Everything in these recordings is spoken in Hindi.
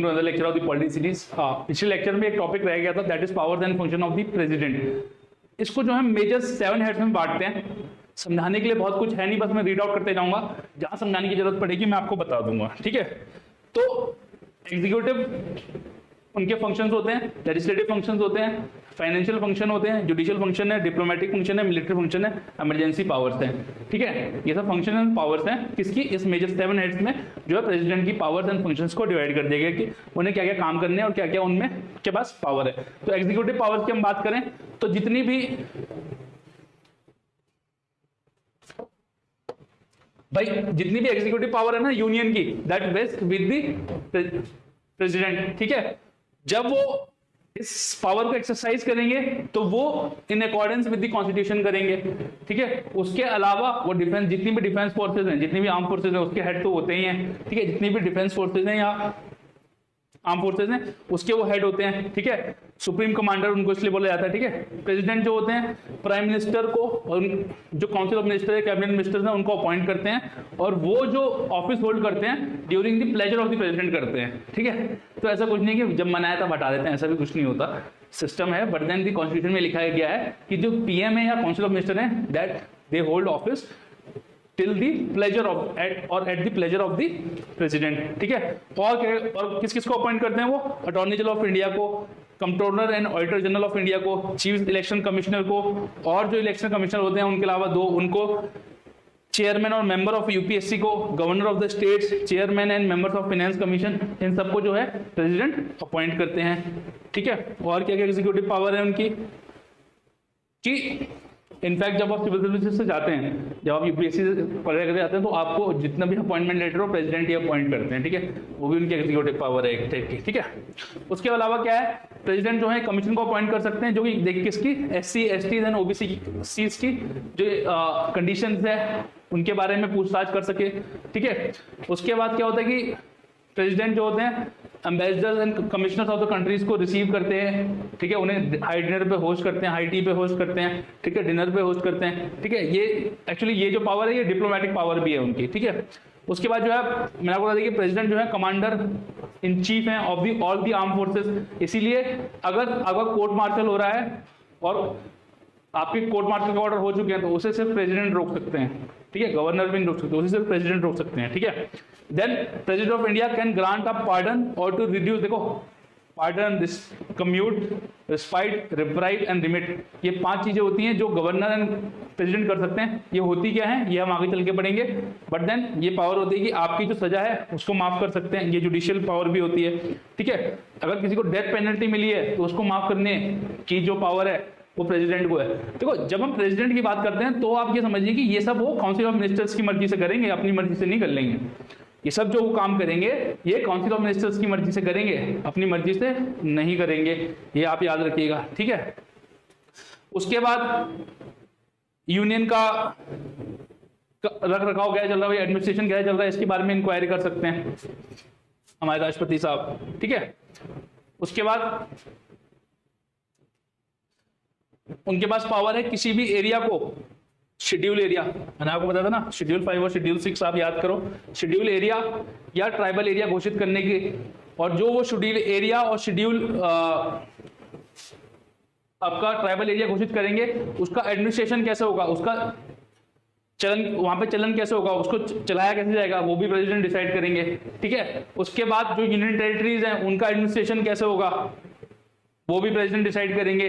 Welcome to another lecture of the polity series. पिछले लेक्चर में एक टॉपिक रह गया था, that is powers and function of the president. इसको जो है मेजर 7 हेड्स में बांटते हैं। समझाने के लिए बहुत कुछ है नहीं, बस मैं रीड आउट करते जाऊंगा, जहां समझाने की जरूरत पड़ेगी मैं आपको बता दूंगा, ठीक है। तो एग्जीक्यूटिव उनके फंक्शंस होते हैं, लेजिस्लेटिव फंक्शंस होते हैं, फाइनेंशियल फंक्शन होते हैं, जुडिशियल फंक्शन है, डिप्लोमेटिक फंक्शन है, मिलिट्री फंक्शन है, इमरजेंसी पावर्स हैं, ठीक है। ये सब फंक्शन एंड पावर्स हैं किसकी, इस मेजर 7 हेड्स में जो है प्रेसिडेंट की पावर्स एंड फंक्शंस को डिवाइड कर दिया गया कि उन्हें क्या क्या काम करने हैं और क्या क्या उनमें के पास पावर है। तो एग्जीक्यूटिव पावर्स की हम बात करें तो जितनी भी एग्जीक्यूटिव पावर है ना यूनियन की, that vest with the president, ठीक है। जब वो इस पावर को एक्सरसाइज करेंगे तो वो in accordance with the constitution करेंगे, ठीक है। उसके अलावा वो डिफेंस, जितनी भी डिफेंस फोर्सेज हैं, जितनी भी आर्म फोर्सेज हैं, उसके हेड तो होते ही हैं, ठीक है। जितनी भी डिफेंस फोर्सेज हैं या आर्म फोर्सेज हैं उसके वो हेड होते हैं, ठीक है। सुप्रीम कमांडर उनको इसलिए बोला जाता है, ठीक है। प्रेसिडेंट जो होते हैं प्राइम मिनिस्टर को और जो काउंसिल ऑफ मिनिस्टर है, कैबिनेट मिनिस्टर्स हैं, उनको अपॉइंट करते हैं और वो जो ऑफिस होल्ड करते हैं during the pleasure of the president करते हैं, ठीक है। तो ऐसा कुछ नहीं कि जब मनाया तब हटा देते हैं, ऐसा भी कुछ नहीं होता, सिस्टम है। बट देन द कॉन्स्टिट्यूशन में लिखा गया है कि जो पीएम है या काउंसिल ऑफ मिनिस्टर है, that they hold office till the pleasure of at the pleasure of the president, ठीक है। और किस किस को अपॉइंट करते हैं वो, अटॉर्नी जनरल ऑफ इंडिया को, controller and auditor general of India को, चीफ इलेक्शन कमिश्नर को, और जो इलेक्शन कमिश्नर होते हैं उनके अलावा 2 उनको, चेयरमैन और मेंबर ऑफ यूपीएससी को, governor of the states, chairman and members of finance commission, इन सबको जो है प्रेसिडेंट अपॉइंट करते हैं, ठीक है। और क्या क्या एग्जीक्यूटिव पावर है उनकी कि इनफैक्ट जब आप सिविल सर्विसेज से जाते हैं, जब आप यूपीएससी से पढ़ाई करके जाते हैं, तो आपको जितना भी अपॉइंटमेंट लेटर हो प्रेसिडेंट ही अपॉइंट करते हैं, ठीक है। वो भी उनकी एग्जीक्यूटिव पावर है एक टाइप की, ठीक है। उसके अलावा क्या है, प्रेसिडेंट जो है कमीशन को अपॉइंट कर सकते हैं, जो कि देखिए किसकी, SC ST एंड OBC की जो कंडीशंस है उनके बारे में पूछताछ कर सके, ठीक है। उसके बाद क्या होता है कि प्रेसिडेंट जो होते हैं ambassadors and commissioners of the countries को रिसीव करते हैं, ठीक है। उन्हें हाई डिनर पे होस्ट करते हैं, हाई टी पे होस्ट करते हैं, ठीक है, डिनर पे होस्ट करते हैं, ठीक है। ये एक्चुअली ये जो पावर है ये डिप्लोमेटिक पावर भी है उनकी, ठीक है। उसके बाद जो है मैंने आपको बता दिया कि प्रेसिडेंट जो है कमांडर इन चीफ हैं of the all the arm forces. इसीलिए अगर कोर्ट मार्शल हो रहा है और आपके कोर्ट मार्शल का ऑर्डर हो चुके हैं तो उसे सिर्फ प्रेसिडेंट रोक सकते हैं, ठीक है। गवर्नर भी नहीं रोक सकते, उसे सिर्फ प्रेसिडेंट रोक सकते हैं, ठीक है। Then president of India can grant a pardon और टू रिड्यूस, देखो pardon, this commute, respite, reprieve and remit, ये 5 चीजें होती हैं जो गवर्नर एंड प्रेसिडेंट कर सकते हैं। ये होती क्या है ये हम आगे चल के पढ़ेंगे, बट देन ये पावर होती है कि आपकी जो सजा है उसको माफ कर सकते हैं, ये जुडिशियल पावर भी होती है, ठीक है। अगर किसी को डेथ पेनल्टी मिली है तो उसको माफ करने की जो पावर है वो प्रेसिडेंट को है। देखो जब हम प्रेसिडेंट की बात करते हैं तो आप ये समझिए कि ये सब वो काउंसिल ऑफ मिनिस्टर्स की मर्जी से करेंगे, अपनी मर्जी से नहीं कर लेंगे। ये सब जो वो काम करेंगे ये काउंसिल ऑफ मिनिस्टर्स की मर्जी से करेंगे, अपनी मर्जी से नहीं करेंगे, ये आप याद रखिएगा, ठीक है। उसके बाद यूनियन का रख रखाव क्या चल रहा है, एडमिनिस्ट्रेशन क्या चल रहा है, इसके बारे में इंक्वायरी कर सकते हैं हमारे राष्ट्रपति साहब, ठीक है। उसके बाद उनके पास पावर है किसी भी एरिया को, शेड्यूल एरिया, मैंने आपको बताया था ना, शेड्यूल 5 और शेड्यूल 6 आप याद करो, शेड्यूल एरिया या ट्राइबल एरिया घोषित करने की। और जो वो शेड्यूल एरिया और शेड्यूल आपका ट्राइबल एरिया घोषित करेंगे उसका एडमिनिस्ट्रेशन कैसे होगा, उसका चलन, वहां पे चलन कैसे होगा, उसको चलाया कैसे जाएगा, वो भी प्रेसिडेंट डिसाइड करेंगे, ठीक है। उसके बाद जो यूनियन टेरिटरीज हैं उनका एडमिनिस्ट्रेशन कैसे होगा वो भी प्रेसिडेंट डिसाइड करेंगे।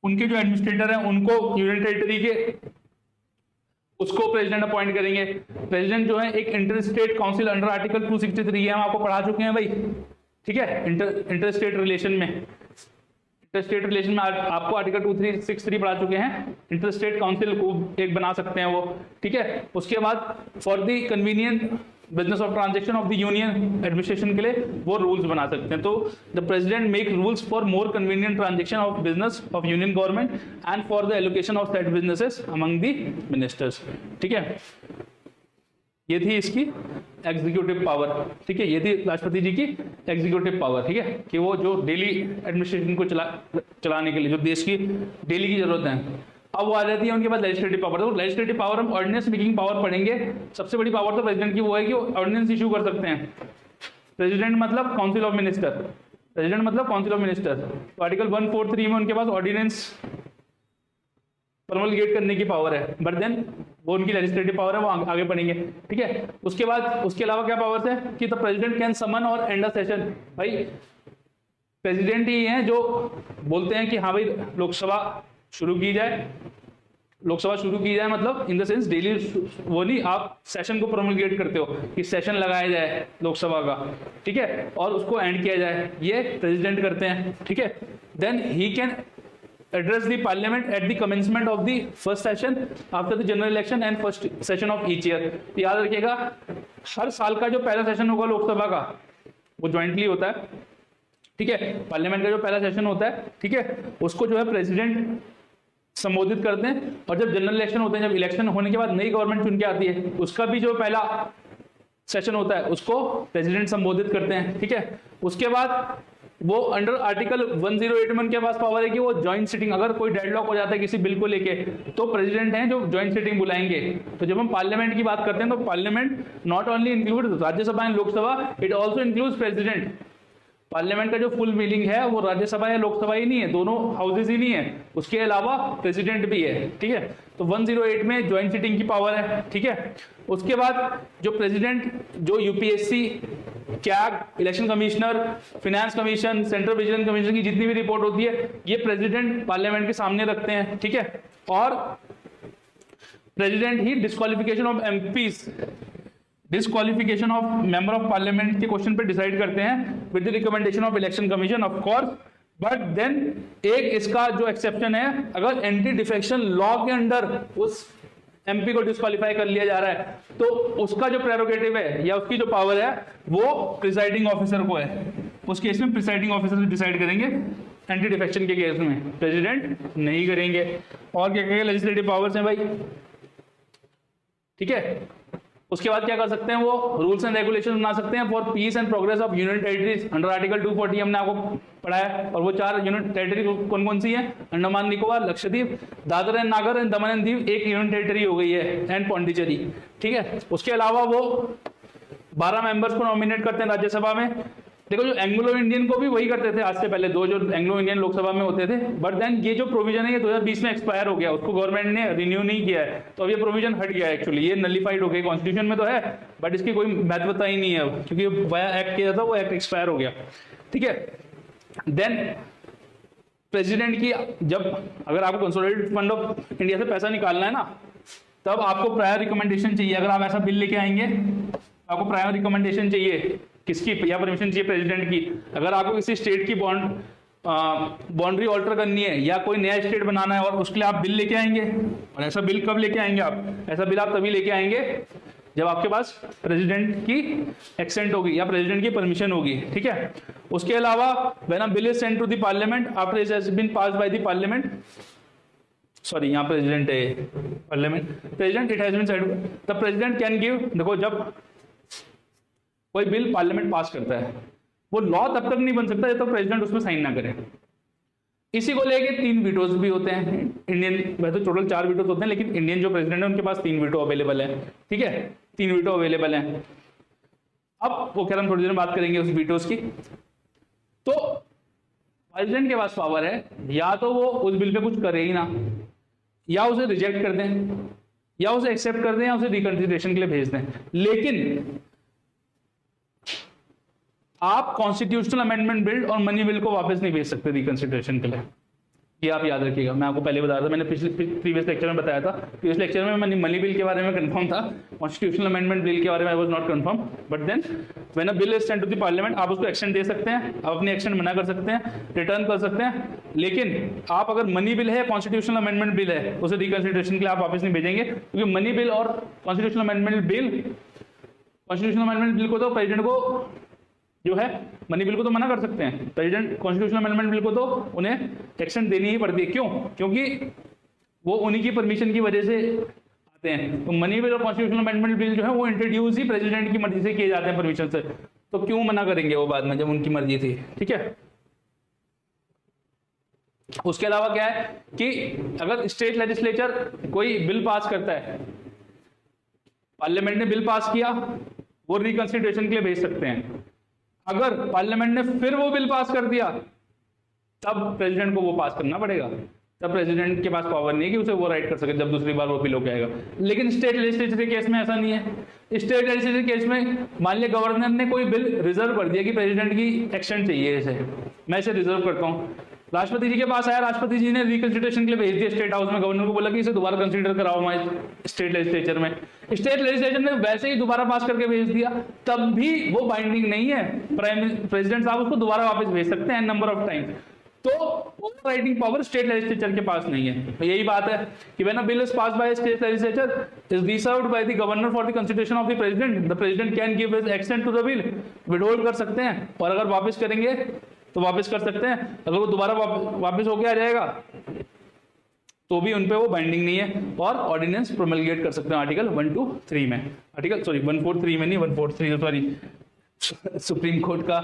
उनके जो एडमिनिस्ट्रेटर हैं उनको यूनियन टेरिटरी के उसको प्रेसिडेंट अपॉइंट करेंगे। प्रेसिडेंट जो है एक inter state council under article 263 है, हम आपको पढ़ा चुके हैं भाई, ठीक है। इंटर स्टेट रिलेशन में, इंटर स्टेट रिलेशन में आपको आर्टिकल 2363 पढ़ा चुके हैं। इंटर स्टेट काउंसिल को एक बना सकते हैं वो, ठीक है। उसके बाद for the convenient business of transaction of the union administration के लिए वो रूल्स बना सकते हैं। तो the president make rules for more convenient transaction of business of union government and for the allocation of that businesses among the ministers, ठीक है। ये थी इसकी एग्जीक्यूटिव पावर, ठीक है। ये थी राष्ट्रपति जी की एग्जीक्यूटिव पावर, ठीक है, कि वो जो डेली एडमिनिस्ट्रेशन को चलाने के लिए जो देश की डेली की जरूरत है। अब वो आ जाती है उनके पास लेजिस्लेटिव पावर। तो लेजिस्लेटिव पावर हम ऑर्डिनेंस मेकिंग पावर पढ़ेंगे। सबसे बड़ी पावर तो प्रेसिडेंट की वो है कि वो ऑर्डिनेंस इशू कर सकते हैं, प्रेसिडेंट मतलब काउंसिल ऑफ मिनिस्टर, प्रेसिडेंट मतलब काउंसिल ऑफ मिनिस्टर। तो आर्टिकल 143 में उनके पास ऑर्डिनेंस प्रोमलगेट करने की पावर है, बट देन वो उनकी लेजिस्लेटिव पावर है, वो आगे पढ़ेंगे, ठीक है। उसके बाद उसके अलावा क्या पावर्स है कि द प्रेसिडेंट कैन समन और एंड अ सेशन। भाई प्रेसिडेंट ही हैं जो बोलते हैं कि हाँ भाई लोकसभा शुरू की जाए, लोकसभा शुरू की जाए मतलब इन द सेंस डेली, वो नहीं आप सेशन को प्रोमलगेट करते हो कि सेशन लगाया जाए लोकसभा का, ठीक है, और उसको एंड किया जाए, ये प्रेसिडेंट करते हैं, ठीक है। Then he can address the parliament at the commencement of the first session after the general election and first session of each year। तो याद रखिएगा हर साल का जो पहला सेशन होगा लोकसभा का वो ज्वाइंटली होता है, ठीक है। पार्लियामेंट का जो पहला सेशन होता है, ठीक है, उसको जो है प्रेसिडेंट संबोधित करते हैं, और जब जनरल इलेक्शन होते हैं, जब इलेक्शन होने के बाद नई गवर्नमेंट चुन के आती है, उसका भी जो पहला सेशन होता है उसको प्रेसिडेंट संबोधित करते हैं, ठीक है। उसके बाद वो अंडर आर्टिकल 108 में उनके पास पावर है कि वो ज्वाइंट सिटिंग, अगर कोई डेडलॉक हो जाता है किसी बिल को लेके तो प्रेसिडेंट हैं जो ज्वाइंट सिटिंग बुलाएंगे। तो जब हम पार्लियामेंट की बात करते हैं तो parliament not only include Rajya Sabha and Lok Sabha, it also includes president. Parliament का जो फुल मीनिंग है वो राज्यसभा या लोकसभा ही नहीं है, दोनों हाउसेज ही नहीं है, उसके अलावा प्रेसिडेंट भी है, ठीक है। तो 108 में ज्वाइंट सिटिंग की पावर है, ठीक है। उसके बाद जो प्रेसिडेंट जो UPSC, CAG, election commissioner, finance commission, central vigilance commission की जितनी भी रिपोर्ट होती है ये प्रेसिडेंट पार्लियामेंट के सामने रखते हैं, ठीक है। और president he disqualification of MPs, disqualification of member of parliament के क्वेश्चन पे डिसाइड करते हैं with the recommendation of election commission of course. But then एक इसका जो एक्सेप्शन है, अगर एंटी डिफेक्शन लॉ के अंडर उस एमपी को डिस्क्वालीफाई कर लिया जा रहा है तो उसका जो प्रेरोगेटिव है या उसकी जो पावर है वो प्रिसाइडिंग ऑफिसर को है। उस केस में प्रिसाइडिंग ऑफिसर डिसाइड करेंगे, एंटी डिफेक्शन के केस में प्रेसिडेंट नहीं करेंगे। और क्या क्या लेजिस्लेटिव पावर्स हैं भाई, ठीक है। उसके बाद क्या कर सकते हैं, वो रूल्स एंड रेगुलेशन बना सकते हैं for piece and progress of union territories under article 240 हमने आपको पढ़ाया। और वो 4 यूनियन टेरिटरी कौन कौन सी है, अंडमान निकोबार, लक्षद्वीप, दादर एंड नागर एंड दमन एंड दीव एक यूनियन टेरिटरी हो गई है, एंड पौंडीचेरी, ठीक है। उसके अलावा वो 12 मेंबर्स को नॉमिनेट करते हैं राज्यसभा में। देखो जो एंग्लो इंडियन को भी वही करते थे आज से पहले, 2 जो एंग्लो इंडियन लोकसभा में होते थे, बट देन ये जो प्रोविजन है ये 2020 में एक्सपायर हो गया, उसको गवर्नमेंट ने रिन्यू नहीं किया है, तो अब ये प्रोविजन हट गया है, एक्चुअली ये नलिफाइड हो गया। कॉन्स्टिट्यूशन में तो है बट इसकी कोई महत्वता ही नहीं है क्योंकि वाया एक्ट किया था, वो एक्ट एक्सपायर हो गया, ठीक है। देन प्रेसिडेंट की जब अगर आपको कंसोलिडेटेड फंड ऑफ इंडिया से पैसा निकालना है ना, तब आपको प्रायर रिकमेंडेशन चाहिए। अगर आप ऐसा बिल लेके आएंगे आपको प्रायर रिकमेंडेशन चाहिए, किसकी, या परमिशन चाहिए प्रेसिडेंट की। अगर आपको किसी स्टेट की बाउंड्री ऑल्टर करनी है या कोई नया स्टेट बनाना है और उसके लिए आप बिल लेके आएंगे, और ऐसा बिल कब लेके आएंगे आप, ऐसा बिल आप तभी लेके आएंगे जब आपके पास प्रेसिडेंट की एक्सेंट होगी या प्रेसिडेंट की परमिशन होगी, ठीक है। उसके अलावा when a bill is sent to the parliament after it has been passed by the parliament, sorry यहाँ प्रेसिडेंट है, parliament, president, it has been sent, the president can give, देखो जब कोई बिल पार्लियामेंट पास करता है वो लॉ तब तक नहीं बन सकता जब तक प्रेसिडेंट उसमें साइन ना करे। इसी को लेके 3 वीटोज भी होते हैं इंडियन, वैसे तो टोटल 4 वीटोज होते हैं लेकिन इंडियन जो प्रेसिडेंट है उनके पास 3 वीटो अवेलेबल है, ठीक है, 3 वीटो अवेलेबल हैं। अब वो कह रहा हम थोड़ी देर में बात करेंगे उस वीटोज की। तो प्रेसिडेंट के पास पावर है या तो वो उस बिल पे कुछ करे ही ना, या उसे रिजेक्ट कर दें, या उसे एक्सेप्ट कर दें, या उसे रिकंसिडरेशन के लिए भेज दें। लेकिन आप कॉन्स्टिट्यूशनल अमेंडमेंट बिल और मनी बिल को वापस नहीं भेज सकते रिकंसिडरेशन के लिए, ये आप याद रखिएगा। मैं आपको पहले बता रहा था, मैंने प्रीवियस लेक्चर में बताया था, प्रीवियस लेक्चर में मैंने मनी बिल के बारे में कंफर्म था, कॉन्स्टिट्यूशनल अमेंडमेंट बिल के बारे में I was not confirm. But then when a bill is sent to the parliament आप उसको एक्शन दे सकते हैं, आप अपनी एक्शन मना कर सकते हैं, रिटर्न कर सकते हैं। लेकिन आप अगर मनी बिल है, कॉन्स्टिट्यूशनल अमेंडमेंट बिल है, उसे रिकंसिडरेशन के लिए आप वापस नहीं भेजेंगे, क्योंकि मनी बिल और कॉन्स्टिट्यूशनल अमेंडमेंट बिल को तो प्रेसिडेंट को जो है, मनी बिल को तो मना कर सकते हैं प्रेसिडेंट, कॉन्स्टिट्यूशनल अमेंडमेंट बिल को तो उन्हें एक्शन देनी ही पड़ती है। क्यों? क्योंकि वो उन्हीं की परमिशन की वजह से आते हैं। तो मनी बिल और कॉन्स्टिट्यूशनल अमेंडमेंट बिल जो है वो इंट्रोड्यूस ही प्रेसिडेंट की मर्जी से किए जाते हैं, परमिशन से, तो क्यों मना करेंगे वो बाद में जब उनकी मर्जी थी, ठीक है। उसके अलावा क्या है कि अगर स्टेट लेजिस्लेचर कोई बिल पास करता है, पार्लियामेंट ने बिल पास किया, वो रिकंसिडरेशन के लिए भेज सकते हैं। अगर पार्लियामेंट ने फिर वो बिल पास कर दिया तब प्रेसिडेंट को वो पास करना पड़ेगा। तब प्रेसिडेंट के पास पावर नहीं है कि उसे वो राइट कर सके जब दूसरी बार वो बिल होके आएगा। लेकिन स्टेट लेजिस्लेचर के केस में ऐसा नहीं है। स्टेट लेजिस्लेचर केस में मान लिया गवर्नर ने कोई बिल रिजर्व कर दिया कि प्रेसिडेंट की एक्शन चाहिए, इसे मैं इसे रिजर्व करता हूँ, राष्ट्रपति जी के पास आया, राष्ट्रपति जी ने रिकंसिडरेशन के लिए भेज दिया स्टेट हाउस में, गवर्नर को बोला कि इसे दोबारा कंसीडर कराओ हमारे स्टेट लेजिस्लेचर में। स्टेट लेजिस्लेचर ने वैसे ही दोबारा पास करके भेज दिया, तब भी वो बाइंडिंग नहीं है। प्रेसिडेंट साहब उसको दोबारा वापस भेज सकते हैं नंबर ऑफ टाइम। तो over writing power state legislature के पास नहीं है। तो यही बात है कि when a bill is passed by state legislature is reserved by the governor for the consideration of the president can give his assent to the bill, withhold कर सकते हैं, और अगर वापस करेंगे तो वापस कर सकते हैं। अगर वो दोबारा वापस होके आ जाएगा तो भी उनपे वो बाइंडिंग नहीं है, और ऑर्डिनेंस प्रोमलगेट कर सकते हैं आर्टिकल 123 में, आर्टिकल 143 में नहीं, 143 सॉरी सुप्रीम कोर्ट का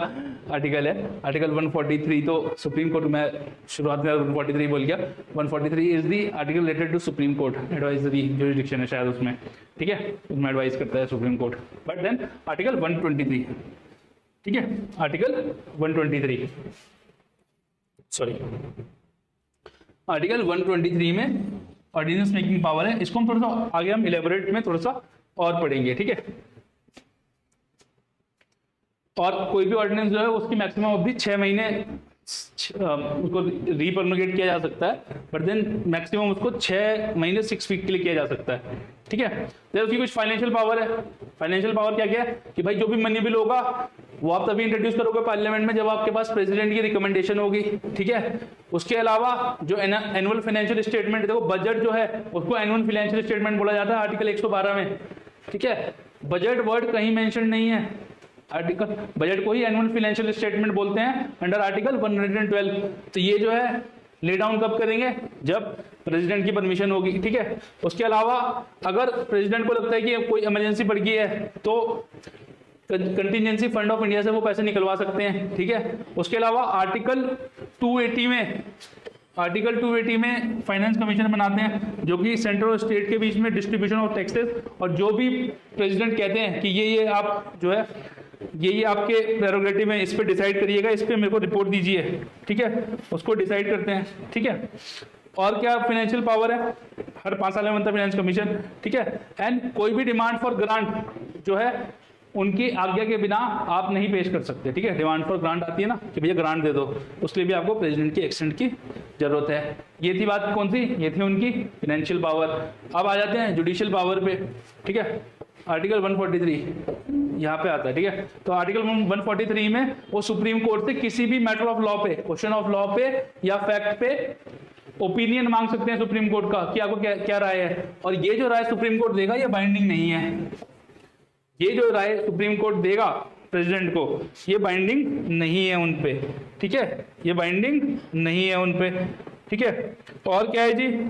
आर्टिकल है, आर्टिकल 143। तो सुप्रीम कोर्ट में शुरुआत में 143 बोल गया, 143 is the article related to supreme court, advisory jurisdiction है शायद उसमें, ठीक है, उसमें एडवाइस करता है supreme court. But then article 123, ठीक है, आर्टिकल 123 सॉरी आर्टिकल 123 में ऑर्डिनेंस मेकिंग पावर है। इसको हम थोड़ा सा आगे हम इलेबोरेट में थोड़ा सा और पढ़ेंगे, ठीक है। और कोई भी ऑर्डिनेंस जो है उसकी मैक्सिमम अवधि 6 महीने उसको रीप्रमोगेट किया जा सकता है, बट देन मैक्सिमम उसको 6 महीने 6 वीक के लिए किया जा सकता है, ठीक है। तो उसकी कुछ फाइनेंशियल पावर है। फाइनेंशियल पावर क्या क्या है कि भाई जो भी मनी बिल होगा वो आप तभी इंट्रोड्यूस करोगे पार्लियामेंट में जब आपके पास प्रेसिडेंट की रिकमेंडेशन होगी, ठीक है। उसके अलावा जो एनुअल फाइनेंशियल स्टेटमेंट, देखो बजट जो है उसको एनुअल फाइनेंशियल स्टेटमेंट बोला जाता है आर्टिकल 112 में, ठीक है। बजट वर्ड कहीं मेंशन नहीं है, आर्टिकल बजट को ही एनुअल फाइनेंशियल स्टेटमेंट बोलते हैं अंडर आर्टिकल 112। तो ये जो है ले डाउन कब करेंगे, जब प्रेसिडेंट की परमिशन होगी, ठीक है। उसके अलावा अगर प्रेसिडेंट को लगता है कि कोई इमरजेंसी पड़ गई है तो कंटिजेंसी फंड ऑफ इंडिया से वो पैसे निकलवा सकते हैं, ठीक है। उसके अलावा आर्टिकल 280 में फाइनेंस कमीशन बनाते हैं जो कि सेंट्रल और स्टेट के बीच में डिस्ट्रीब्यूशन ऑफ टैक्सेस, और जो भी प्रेसिडेंट कहते हैं कि ये आप जो है ये आपके प्रेरोगेटिव में, इस पे डिसाइड करिएगा, इस पे मेरे को रिपोर्ट दीजिए, ठीक है, उसको डिसाइड करते हैं, ठीक है। और क्या फाइनेंशियल पावर है, हर 5 साल में बनता है फाइनेंस कमीशन, ठीक है। एंड कोई भी डिमांड फॉर ग्रांट जो है उनकी आज्ञा के बिना आप नहीं पेश कर सकते, ठीक है। डिमांड फॉर ग्रांट आती है ना कि भैया ग्रांट दे दो, उसके लिए भी आपको प्रेसिडेंट की एक्सेंट की जरूरत है। ये थी बात कौन सी, ये थी उनकी फाइनेंशियल पावर। अब आ जाते हैं जुडिशियल पावर पे, ठीक है। आर्टिकल 143 यहाँ पे आता है, ठीक है। तो आर्टिकल 143 में वो सुप्रीम कोर्ट से किसी भी मैटर ऑफ लॉ पे, क्वेश्चन ऑफ लॉ पे या फैक्ट पे ओपिनियन मांग सकते हैं सुप्रीम कोर्ट का कि आपको क्या राय है। और ये जो राय सुप्रीम कोर्ट देगा ये बाइंडिंग नहीं है, ये जो राय सुप्रीम कोर्ट देगा प्रेसिडेंट को ये बाइंडिंग नहीं है उन पे, ठीक है, ये बाइंडिंग नहीं है उन पे, ठीक है। और क्या है जी,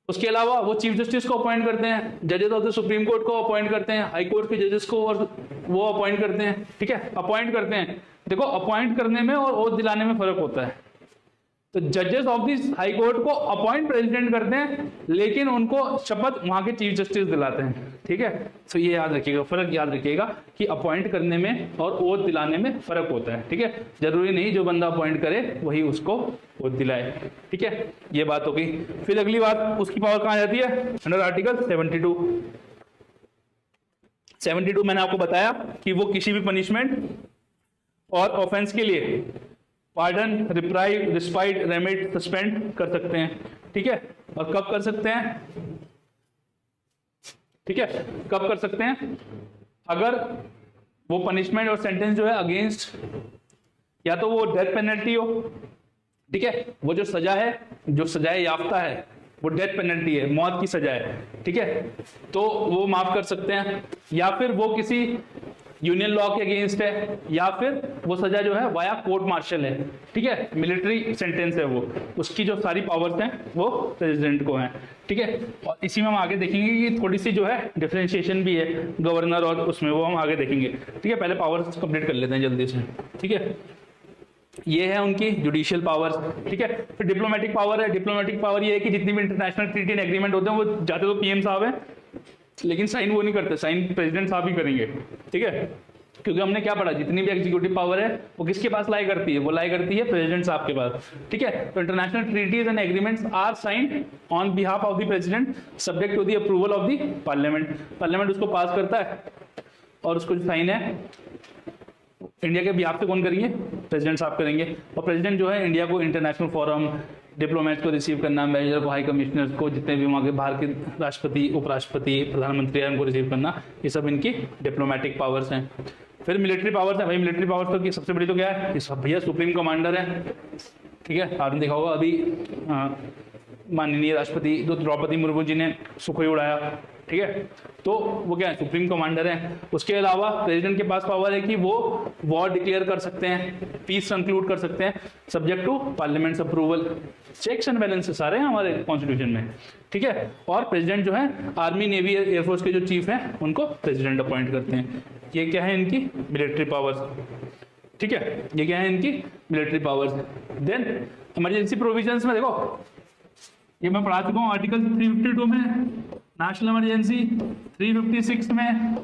उसके अलावा वो चीफ जस्टिस को अपॉइंट करते हैं, जजेस ऑफ द सुप्रीम कोर्ट को अपॉइंट करते हैं, हाई कोर्ट के जजेस को, और वो अपॉइंट करते हैं, ठीक है, अपॉइंट करते हैं। देखो अपॉइंट करने में और ओथ दिलाने में फर्क होता है। तो जजेस ऑफ दिस हाई कोर्ट को अपॉइंट प्रेसिडेंट करते हैं, लेकिन उनको शपथ वहां के चीफ जस्टिस दिलाते हैं, ठीक है। तो ये याद रखिएगा, फर्क याद रखिएगा कि अपॉइंट करने में और ओथ दिलाने में फर्क होता है, ठीक है। जरूरी नहीं जो बंदा अपॉइंट करे वही उसको ओथ दिलाए, ठीक है। ये बात हो गई। फिर अगली बात, उसकी पावर कहां जाती है, अंडर आर्टिकल 72 मैंने आपको बताया कि वो किसी भी पनिशमेंट और ऑफेंस के लिए pardon, reprieve, respite, remit, suspend कर सकते हैं, ठीक है। और कब कर सकते हैं, ठीक है, कब कर सकते हैं, अगर वो पनिशमेंट और सेंटेंस जो है अगेंस्ट या तो वो डेथ पेनल्टी हो, ठीक है, वो जो सजा है, जो सजाए याफ्ता है वो डेथ पेनल्टी है, मौत की सजा है, ठीक है, तो वो माफ कर सकते हैं। या फिर वो किसी यूनियन लॉ के अगेंस्ट है, या फिर वो सजा जो है वाया कोर्ट मार्शल है, ठीक है, मिलिट्री सेंटेंस है वो, उसकी जो सारी पावर्स हैं वो प्रेसिडेंट को हैं, ठीक है। और इसी में हम आगे देखेंगे कि थोड़ी सी जो है डिफरेंशिएशन भी है गवर्नर और उसमें, वो हम आगे देखेंगे, ठीक है। पहले पावर्स कंप्लीट कर लेते हैं जल्दी से, ठीक है। ये है उनकी जुडिशियल पावर्स, ठीक है। फिर डिप्लोमेटिक पावर है। डिप्लोमेटिक पावर ये है कि जितनी भी इंटरनेशनल ट्रीटी एंड एग्रीमेंट होते हैं वो जाते तो पीएम साहब है, लेकिन साइन वो नहीं करते, साइन प्रेसिडेंट साहब ही करेंगे, ठीक है। क्योंकि हमने क्या पढ़ा, जितनी भी एग्जीक्यूटिव पावर है वो किसके पास लाई करती है, वो लाई करती है प्रेसिडेंट साहब के पास, ठीक है। तो international treaties and agreements are signed on behalf of the president subject to the approval of the parliament. Parliament उसको पास करता है और उसको जो साइन है इंडिया के बिहाफ से कौन करेंगे, प्रेसिडेंट साहब करेंगे। और प्रेसिडेंट जो है इंडिया को इंटरनेशनल फोरम, डिप्लोमेट्स को रिसीव करना, मेजर को, हाई कमिश्नर्स को, जितने भी वहाँ के बाहर के राष्ट्रपति, उपराष्ट्रपति, प्रधानमंत्री हैं उनको रिसीव करना, ये सब इनकी डिप्लोमेटिक पावर्स हैं। फिर मिलिट्री पावर्स है भाई, मिलिट्री पावर्स तो की सबसे बड़ी तो क्या है, ये सब भैया सुप्रीम कमांडर है, ठीक है। आपने देखा होगा अभी माननीय राष्ट्रपति जो द्रौपदी मुर्मू जी ने सुखोई उड़ाया, ठीक है, तो वो क्या है, सुप्रीम कमांडर है। उसके अलावा प्रेसिडेंट के पास पावर है कि वो वॉर डिक्लेयर कर सकते हैं, पीस कंक्लूड कर सकते हैं, subject to parliament's approval. Checks and balances सारे हैं हमारे कॉन्स्टिट्यूशन में, ठीक है। और प्रेसिडेंट जो है आर्मी, नेवी, एयरफोर्स के जो चीफ हैं उनको प्रेसिडेंट अपॉइंट करते हैं। ये क्या है इनकी मिलिट्री पावर्स, ठीक है, ये क्या है इनकी military powers. Then emergency provisions में देखो, ये मैं पढ़ा चुका हूँ आर्टिकल 352 में नेशनल इमरजेंसी, 356 में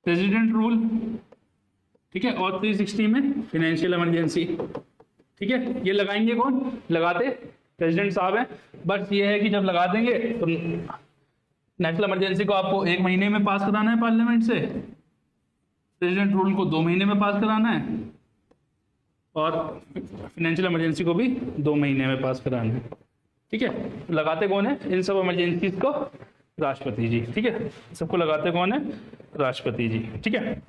प्रेसिडेंट रूल, ठीक है, और 360 में फाइनेंशियल इमरजेंसी, ठीक है। ये लगाएंगे कौन, लगाते प्रेसिडेंट साहब हैं। बस ये है कि जब लगा देंगे तो नेशनल इमरजेंसी को आपको 1 महीने में पास कराना है पार्लियामेंट से, प्रेसिडेंट रूल को 2 महीने में पास कराना है, और फाइनेंशियल इमरजेंसी को भी 2 महीने में पास कराना है, ठीक है। तो लगाते कौन है इन सब इमरजेंसीज को, राष्ट्रपति जी, ठीक है। सबको लगाते कौन है, राष्ट्रपति जी, ठीक है।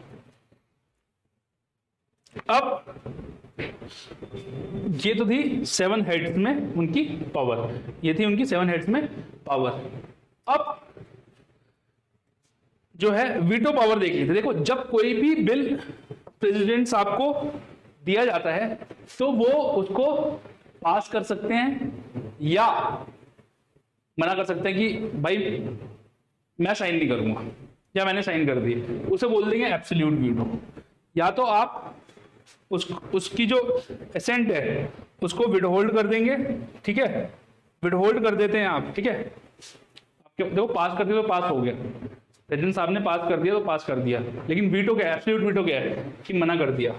अब ये तो थी 7 हेड्स में उनकी पावर, ये थी उनकी 7 हेड्स में पावर। अब जो है वीटो पावर देख लीजिए। देखो जब कोई भी बिल प्रेसिडेंट साहब को दिया जाता है तो वो उसको पास कर सकते हैं या मना कर सकते हैं कि भाई मैं साइन नहीं करूंगा या मैंने साइन कर दी, उसे बोल देंगे एब्सोल्यूट वीटो। या तो आप उसकी जो एसेंट है उसको विदहोल्ड कर देंगे, ठीक है, विदहोल्ड कर देते हैं आप, ठीक है। देखो पास कर दिया तो पास हो गया, प्रेसिडेंट साहब ने पास कर दिया तो पास कर दिया, लेकिन वीटो क्या है, एब्सोल्यूट वीटो क्या है कि मना कर दिया,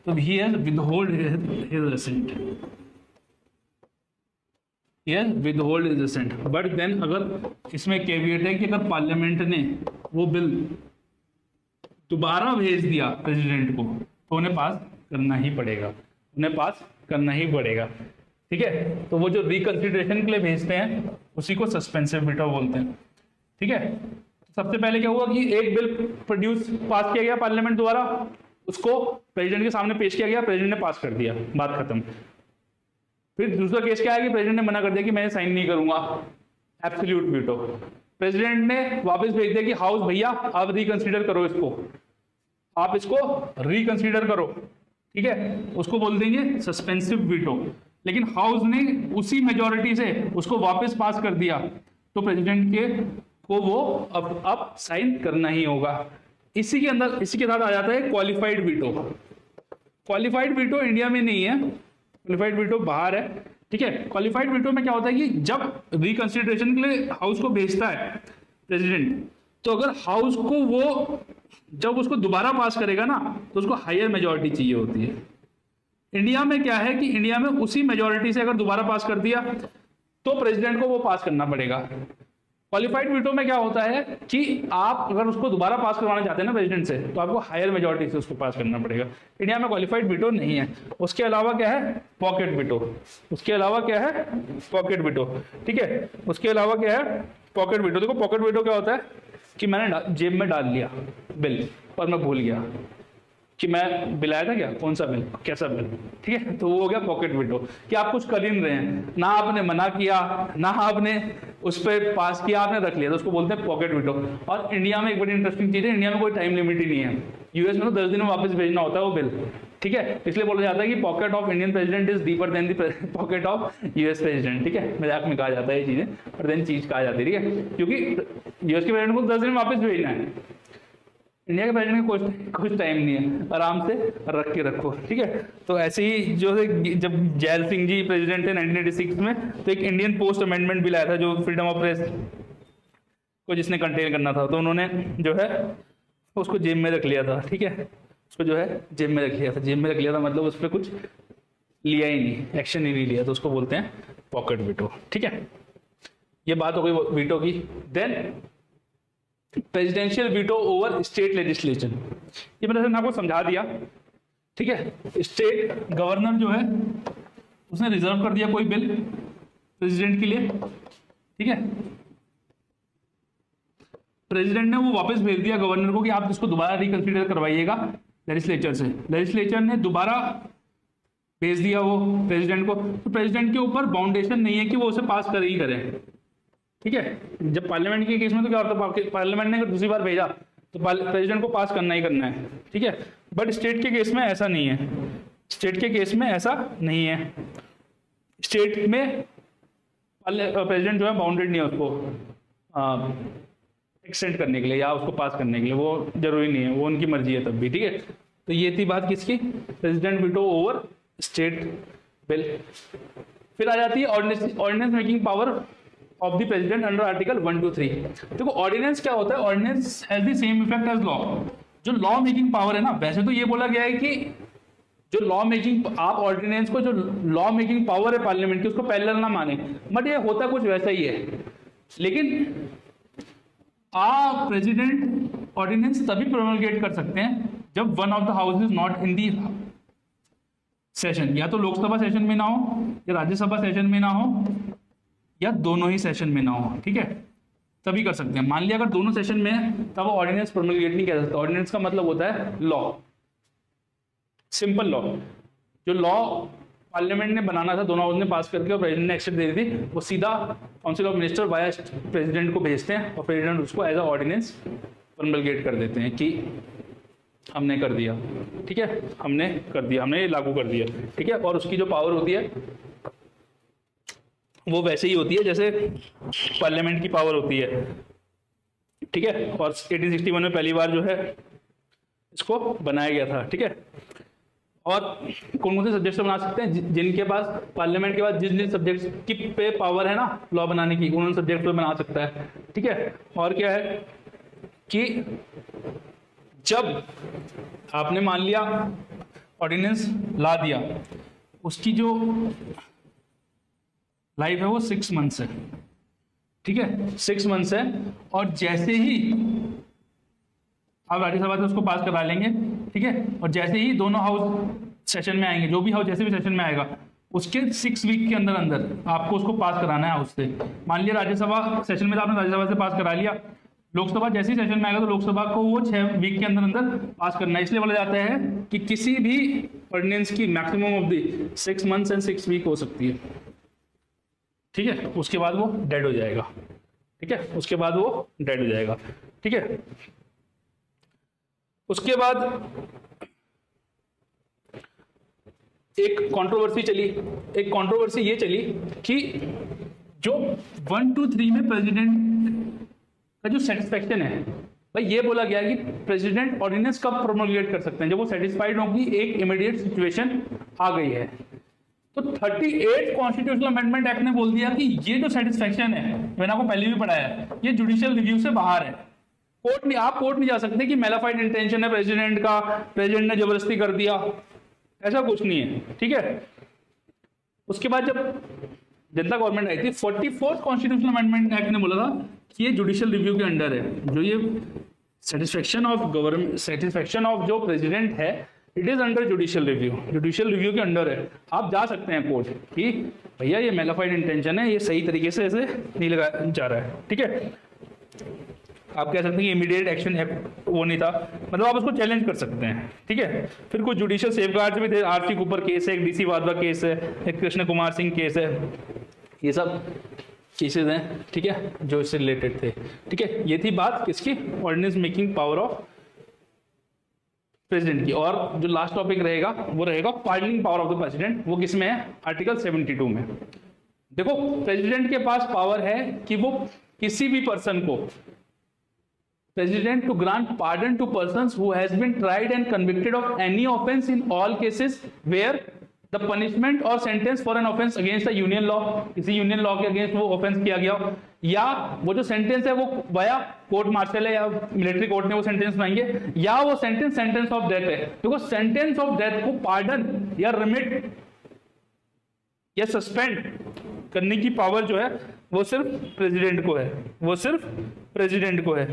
तो he has withhold his assent, yes withhold his assent. But then अगर इसमें कैविएट है कि अगर पार्लियामेंट ने वो बिल दोबारा भेज दिया प्रेसिडेंट को तो उन्हें पास करना ही पड़ेगा, उन्हें पास करना ही पड़ेगा, ठीक है। तो वो जो रिकंसिडरेशन के लिए भेजते हैं उसी को सस्पेंसिव वीटो बोलते हैं, ठीक है। सबसे पहले क्या हुआ कि एक बिल पास किया गया पार्लियामेंट द्वारा, उसको प्रेसिडेंट के सामने पेश किया गया, प्रेसिडेंट ने पास कर दिया, बात खत्म। फिर दूसरा केस क्या है कि प्रेसिडेंट ने मना कर दिया कि मैं साइन नहीं करूंगा, एब्सोल्यूट वीटो। प्रेसिडेंट ने वापस भेज दिया कि हाउस भैया आप रिकंसीडर करो इसको, आप इसको रिकंसीडर करो, ठीक है, उसको बोल देंगे सस्पेंसिव वीटो। लेकिन हाउस ने उसी मेजॉरिटी से उसको वापस पास कर दिया तो प्रेसिडेंट के को वो अब साइन करना ही होगा। इसी के अंदर इसी के साथ आ जाता है qualified veto. Qualified veto India में नहीं है, क्वालिफाइड वीटो बाहर है, ठीक है। क्वालिफाइड वीटो में क्या होता है कि जब रिकंसिडरेशन के लिए हाउस को भेजता है प्रेसिडेंट, तो अगर हाउस को वो जब उसको दोबारा पास करेगा ना तो उसको हायर मेजॉरिटी चाहिए होती है। इंडिया में क्या है कि इंडिया में उसी मेजॉरिटी से अगर दोबारा पास कर दिया तो प्रेसिडेंट को वो पास करना पड़ेगा। क्वालिफाइड वीटो में क्या होता है कि आप अगर उसको दोबारा पास करवाना चाहते हैं ना प्रेसिडेंट से तो आपको हायर मेजॉरिटी से उसको पास करना पड़ेगा। इंडिया में क्वालिफाइड वीटो नहीं है। उसके अलावा क्या है, पॉकेट वीटो। उसके अलावा क्या है, पॉकेट वीटो, ठीक है। उसके अलावा क्या है, पॉकेट वीटो। देखो पॉकेट वीटो क्या होता है कि मैंने जेब में डाल लिया बिल और मैं भूल गया कि मैं बिल आया था क्या, कौन सा बिल, कैसा बिल, ठीक है, तो वो हो गया पॉकेट वीटो कि आप कुछ कर ही नहीं रहे हैं, ना आपने मना किया ना आपने उस पर पास किया, आपने रख लिया, तो उसको बोलते हैं पॉकेट वीटो। और इंडिया में एक बड़ी इंटरेस्टिंग चीज है, इंडिया में कोई टाइम लिमिट ही नहीं है। यूएस में तो 10 दिन में वापस भेजना होता है वो बिल, ठीक है। इसलिए बोला जाता है कि pocket of Indian president is deeper than the pocket of US president, ठीक है। मजाक में कहा जाता है ये चीजें, और देन चीज कहा जाती है, ठीक है, क्योंकि यूएस के प्रेसिडेंट को 10 दिन में वापस भेजना है। इंडिया के प्रेसिडेंट का कुछ टाइम नहीं है, आराम से रख के रखो, ठीक है। तो ऐसे ही जो है जब जैल सिंह जी प्रेसिडेंट थे 1986 में, तो एक इंडियन पोस्ट अमेंडमेंट बिल आया था जो फ्रीडम ऑफ प्रेस को जिसने कंटेन करना था, तो उन्होंने जो है उसको जेब में रख लिया था, ठीक है, उसको जो है जेब में रख लिया था। जेब में रख लिया था मतलब उस पर कुछ लिया ही नहीं, एक्शन ही नहीं लिया, तो उसको बोलते हैं पॉकेट वीटो, ठीक है। ये बात हो गई वीटो की। Then presidential veto over state legislation, ये मैंने आपको समझा दिया, ठीक है। स्टेट गवर्नर जो है उसने रिजर्व कर दिया कोई बिल प्रेसिडेंट के लिए, ठीक है, प्रेसिडेंट ने वो वापस भेज दिया गवर्नर को कि आप इसको दोबारा रिकंसीडर करवाइएगा लेजिस्लेचर से। लेजिस्लेचर ने दोबारा भेज दिया वो प्रेसिडेंट को, तो प्रेसिडेंट के ऊपर बाउंडेशन नहीं है कि वो उसे पास करे ही करे, ठीक है। जब पार्लियामेंट के केस में तो क्या होता है, पार्लियामेंट ने दूसरी बार भेजा तो प्रेसिडेंट को पास करना ही करना है, ठीक है। बट स्टेट के केस में ऐसा नहीं है, स्टेट के केस में ऐसा नहीं है। स्टेट में प्रेसिडेंट जो है बाउंडेड नहीं है उसको एक्सटेंड करने के लिए या उसको पास करने के लिए, वो जरूरी नहीं है, वो उनकी मर्जी है तब भी, ठीक है। तो ये थी बात किसकी, president veto over state bill. फिर आ जाती है ordinance making power of the president under article 1 to 3। देखो ऑर्डिनेंस क्या होता है, ordinance has the same effect as law. जो लॉ मेकिंग पावर है ना, वैसे तो ये बोला गया है कि जो लॉ मेकिंग, आप ऑर्डिनेंस को जो लॉ मेकिंग पावर है पार्लियामेंट की उसको पैरेलल ना माने, बट ये होता कुछ वैसा ही है। लेकिन प्रेसिडेंट ऑर्डिनेंस तभी प्रोमलगेट कर सकते हैं जब one of the house is not in the session, या तो लोकसभा सेशन में ना हो या राज्यसभा सेशन में ना हो या दोनों ही सेशन में ना हो, ठीक है, तभी कर सकते हैं। मान लिया अगर दोनों सेशन में है तब ऑर्डिनेंस प्रोमलगेट नहीं किया जा सकता। ऑर्डिनेंस का मतलब होता है लॉ, सिंपल लॉ। जो लॉ पार्लियामेंट ने बनाना था, दोनों हाउस ने पास करके और प्रेसिडेंट ने एक्सेप्ट दे दी थी, वो सीधा council of minister via president को भेजते हैं और प्रेसिडेंट उसको एज अ ऑर्डिनेंस प्रोमलगेट कर देते हैं कि हमने कर दिया, ठीक है, हमने कर दिया, हमने ये लागू कर दिया, ठीक है। और उसकी जो पावर होती है वो वैसे ही होती है जैसे पार्लियामेंट की पावर होती है, ठीक है। और 1861 में पहली बार जो है इसको बनाया गया था, ठीक है। और कौन कौन से सब्जेक्ट बना सकते हैं, जिनके पास पार्लियामेंट के बाद जिन जिन सब्जेक्ट्स की पे पावर है ना लॉ बनाने की, उन सब्जेक्ट पे बना सकता है, ठीक है। और क्या है कि जब आपने मान लिया ऑर्डिनेंस ला दिया, उसकी जो लाइफ है वो 6 months है, ठीक है, 6 months है। और जैसे ही आप राज्यसभा से उसको पास करा लेंगे, ठीक है, और जैसे ही दोनों हाउस सेशन में आएंगे, जो भी हाउस जैसे भी सेशन में आएगा उसके 6 week के अंदर अंदर आपको उसको पास कराना है हाउस से। मान लिया राज्यसभा सेशन में तो आपने राज्यसभा से पास करा लिया, लोकसभा जैसे ही सेशन में आएगा तो लोकसभा को वो 6 week के अंदर अंदर पास करना है। इसलिए बोला जाता है कि किसी भी ऑर्डिनेंस की मैक्सिमम अवधि 6 months एंड 6 week हो सकती है, ठीक है। उसके बाद वो डेड हो जाएगा, ठीक है, उसके बाद वो डेड हो जाएगा, ठीक है। उसके बाद एक कंट्रोवर्सी चली, एक कंट्रोवर्सी ये चली कि जो 1 to 3 में प्रेसिडेंट का जो सेटिस्फेक्शन है, भाई ये बोला गया कि प्रेसिडेंट ऑर्डिनेंस कब प्रोमलगेट कर सकते हैं, जब वो सेटिस्फाइड होगी एक इमीडिएट सिचुएशन आ गई है। तो 38 कॉन्स्टिट्यूशनल अमेंडमेंट एक्ट ने बोल दिया कि ये जो सेटिस्फेक्शन है, मैंने आपको पहले भी पढ़ाया है, ये जुडिशियल रिव्यू से बाहर है। कोर्ट नहीं, आप कोर्ट नहीं जा सकते कि मेलाफाइड इंटेंशन है प्रेसिडेंट का, प्रेसिडेंट ने जबरदस्ती कर दिया, ऐसा कुछ नहीं है, ठीक है। उसके बाद जब जनता गवर्नमेंट आई थी, 44th कॉन्स्टिट्यूशनल अमेंडमेंट एक्ट ने बोला था कि ये जुडिशियल रिव्यू के अंडर है, जो ये satisfaction of government, satisfaction of जो प्रेसिडेंट है, it is under judicial review, judicial review के अंडर है। आप जा सकते हैं कोर्ट कि भैया ये मेलाफाइड इंटेंशन है, ये सही तरीके से ऐसे नहीं लगाया जा रहा है, ठीक है। आप कह सकते हैं कि इमीडिएट एक्शन वो नहीं था, मतलब आप उसको चैलेंज कर सकते हैं, ठीक है। फिर कुछ जुडिशियल सेफगार्ड्स भी थे, आरसी कूपर केस है, एक डीसी वाधवा केस है, एक कृष्ण कुमार सिंह केस है, ये सब केसेस हैं, ठीक है, जो इससे रिलेटेड थे, ठीक है। ये थी बात किसकी, ordinance making power of president की। और जो लास्ट टॉपिक रहेगा वो रहेगा pardoning power of the president, वो किसमें है, आर्टिकल 72 में। देखो प्रेसिडेंट के पास पावर है कि वो किसी भी पर्सन को, president to grant pardon to persons who has been tried and convicted of any offence in all cases where the punishment और sentence for an offence against the union law, किसी यूनियन लॉ के अगेंस्ट वो ऑफेंस किया गया हो, या वो जो सेंटेंस है वो वाया कोर्ट मार्शल है या मिलिट्री कोर्ट ने वो सेंटेंस बनाएंगे, या वो सेंटेंस ऑफ डेथ है। देखो सेंटेंस ऑफ डेथ को पार्डन या रिमिट या सस्पेंड करने की पावर जो है वो सिर्फ प्रेसिडेंट को है, वो सिर्फ प्रेसिडेंट को है।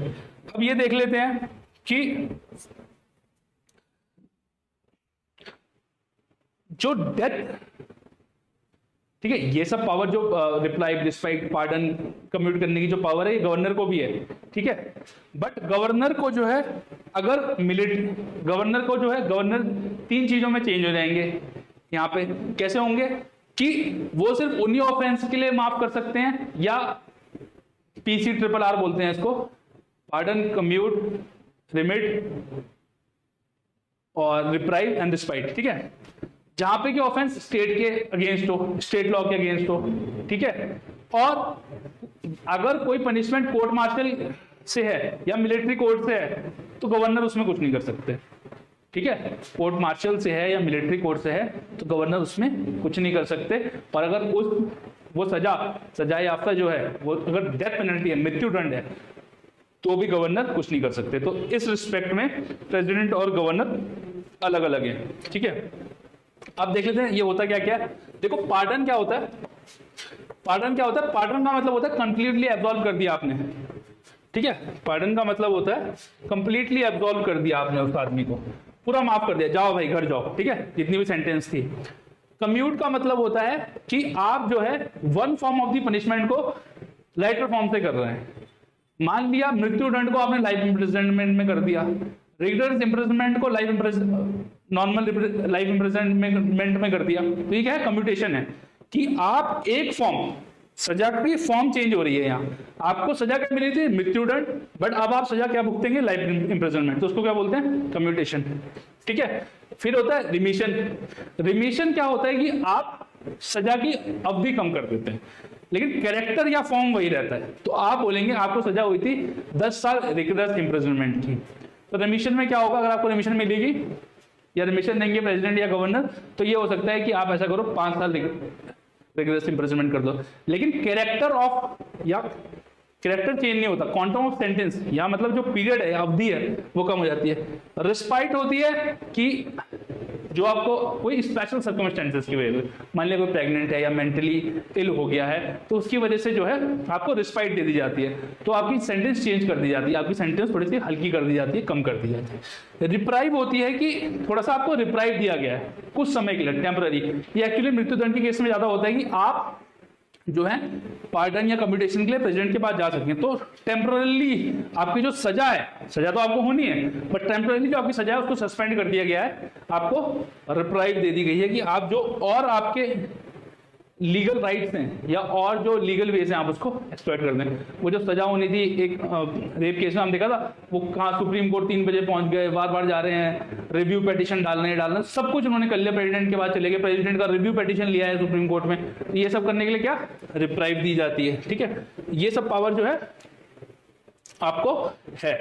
अब ये देख लेते हैं कि जो डेथ, ठीक है, ये सब पावर जो रिप्लाई, डिस्पाइट, पार्डन, कम्यूट करने की जो पावर है ये गवर्नर को भी है, ठीक है। बट गवर्नर को जो है, अगर मिलिट्री गवर्नर को जो है, गवर्नर 3 चीजों में चेंज हो जाएंगे यहाँ पे। कैसे होंगे कि वो सिर्फ उन्हीं ऑफेंस के लिए माफ कर सकते हैं, या PCRRR बोलते हैं इसको, पार्डन, कम्यूट, रिमिट और रिप्राइव एंड डिस्पाइट, ठीक है, जहां पे कि ऑफेंस स्टेट के अगेंस्ट हो, स्टेट लॉ के अगेंस्ट हो, ठीक है। और अगर कोई पनिशमेंट कोर्ट मार्शल से है या मिलिट्री कोर्ट से है तो गवर्नर उसमें कुछ नहीं कर सकते, ठीक है। कोर्ट मार्शल से है या मिलिट्री कोर्ट से है तो गवर्नर उसमें कुछ नहीं कर सकते। और अगर वो सजा याफ्ता जो है वो अगर डेथ पेनल्टी है, मृत्यु दंड है, तो भी गवर्नर कुछ नहीं कर सकते। तो इस रिस्पेक्ट में प्रेसिडेंट और गवर्नर अलग अलग है, ठीक है। अब देख लेते हैं ये होता क्या क्या है। देखो पार्डन क्या होता है, पार्डन क्या होता है, पार्डन का मतलब होता है कंप्लीटली एब्सॉल्व कर दिया आपने, ठीक है। पार्डन का मतलब होता है कंप्लीटली एब्सॉल्व कर दिया आपने उस आदमी को, पूरा माफ कर दिया, जाओ भाई घर जाओ, ठीक है, जितनी भी सेंटेंस थी। कम्यूट का मतलब होता है कि आप जो है one form of the punishment को लाइटर फॉर्म से कर रहे हैं। मान लिया मृत्यु दंड को आपने लाइफ इम्प्रिजनमेंट में कर दिया, रिगरस इम्प्रिजनमेंट को नॉर्मल लाइफ इम्प्रिजनमेंट में कर दिया, तो ये क्या है, कम्यूटेशन है कि आप एक फॉर्म, सजा की फॉर्म चेंज हो रही है। यहाँ आपको सजा क्या मिली थी, मृत्युदंड, बट अब आप सजा क्या भुगतेंगे, लाइफ इम्प्रिजनमेंट, तो उसको क्या बोलते हैं, कम्यूटेशन, ठीक है। फिर होता है रिमिशन। रिमिशन क्या होता है कि आप सजा की अवधि कम कर देते हैं लेकिन कैरेक्टर या फॉर्म वही रहता है। तो आप बोलेंगे आपको सजा हुई थी 10 साल रिगरस इम्प्रिजनमेंट की, तो रिमिशन में क्या होगा, अगर आपको रिमिशन मिलेगी या रिमिशन देंगे प्रेसिडेंट या गवर्नर, तो ये हो सकता है कि आप ऐसा करो 5 साल रिगरस इम्प्रिजनमेंट कर दो। लेकिन कैरेक्टर ऑफ या कैरेक्टर चेंज नहीं होता, क्वांटम ऑफ सेंटेंस या मतलब जो पीरियड है, अवधि है, वो कम हो जाती है। रिस्पाइट होती है कि जो आपको कोई स्पेशल सर्कमस्टेंसेस की वजह से, मान लिया कोई प्रेग्नेंट है या मेंटली इल हो गया है, तो उसकी वजह से जो है आपको रिस्पाइट दे दी जाती है, तो आपकी सेंटेंस चेंज कर दी जाती है, आपकी सेंटेंस थोड़ी सी हल्की कर दी जाती है, कम कर दी जाती है। रिप्राइव होती है कि थोड़ा सा आपको रिप्राइव दिया गया है कुछ समय के लिए, टेम्पररी। ये एक्चुअली मृत्युदंड के केस में ज्यादा होता है कि आप जो है पार्डन या कम्यूटेशन के लिए प्रेसिडेंट के पास जा सकें, तो टेम्परली आपकी जो सजा है, सजा तो आपको होनी है, बट टेम्परली जो आपकी सजा है उसको सस्पेंड कर दिया गया है, आपको रिप्राइव दे दी गई है कि आप जो और आपके लीगल राइट्स हैं या और जो लीगल वेज हैं आप उसको एक्सप्लॉइट कर दें। वो जो सजा होनी थी, एक रेप केस में हम देखा था, वो कहाँ सुप्रीम कोर्ट 3 बजे पहुंच गए, बार बार जा रहे हैं, रिव्यू पिटीशन डालना, सब कुछ उन्होंने कर लिया, प्रेसिडेंट के बाद चले गए, प्रेसिडेंट का रिव्यू पिटीशन लिया है सुप्रीम कोर्ट में, ये सब करने के लिए क्या रिप्राइव दी जाती है, ठीक है। ये सब पावर जो है आपको है।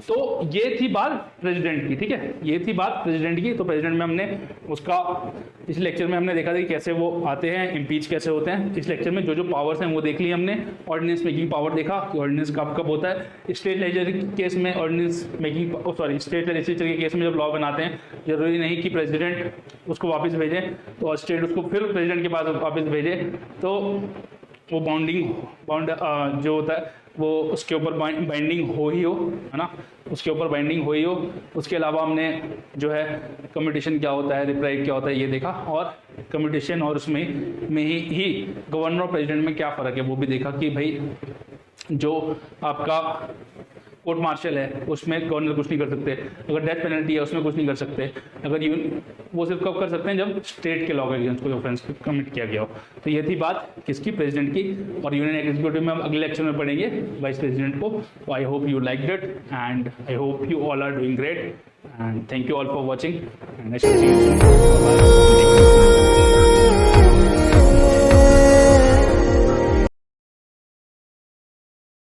तो ये थी बात प्रेसिडेंट की, ठीक है, ये थी बात प्रेसिडेंट की। तो प्रेसिडेंट में हमने उसका इस लेक्चर में हमने देखा था कि कैसे वो आते हैं, इम्पीच कैसे होते हैं। इस लेक्चर में जो जो पावर्स हैं वो देख ली हमने। ऑर्डिनेंस मेकिंग पावर देखा कि ऑर्डिनेंस कब कब होता है। स्टेट लेजिस्लेचर के केस में ऑर्डिनेंस मेकिंग, स्टेट लेजिस्लेचर के केस में जब लॉ बनाते हैं, जरूरी नहीं कि प्रेसिडेंट उसको वापस भेजे तो स्टेट उसको फिर प्रेसिडेंट के पास वापस भेजे, तो वो बाउंड जो होता है वो उसके ऊपर बाइंडिंग हो ही हो, है ना, उसके ऊपर बाइंडिंग हो ही हो। उसके अलावा हमने जो है कम्यूटेशन क्या होता है, रिप्राइव क्या होता है ये देखा, और कम्यूटेशन और उसमें ही गवर्नर और प्रेसिडेंट में क्या फ़र्क है वो भी देखा कि भाई जो आपका कोर्ट मार्शल है उसमें गवर्नर कुछ नहीं कर सकते, अगर डेथ पेनल्टी है उसमें कुछ नहीं कर सकते, अगर वो सिर्फ कब कर सकते हैं जब स्टेट के लॉ के अगेंस्ट कोई ऑफेंस कमिट किया गया हो। तो ये थी बात किसकी, प्रेसिडेंट की। और यूनियन एग्जीक्यूटिव में हम अगले लेक्चर में पढ़ेंगे वाइस प्रेसिडेंट को। तो I hope you like it and I hope you all are doing great and thank you all for watching and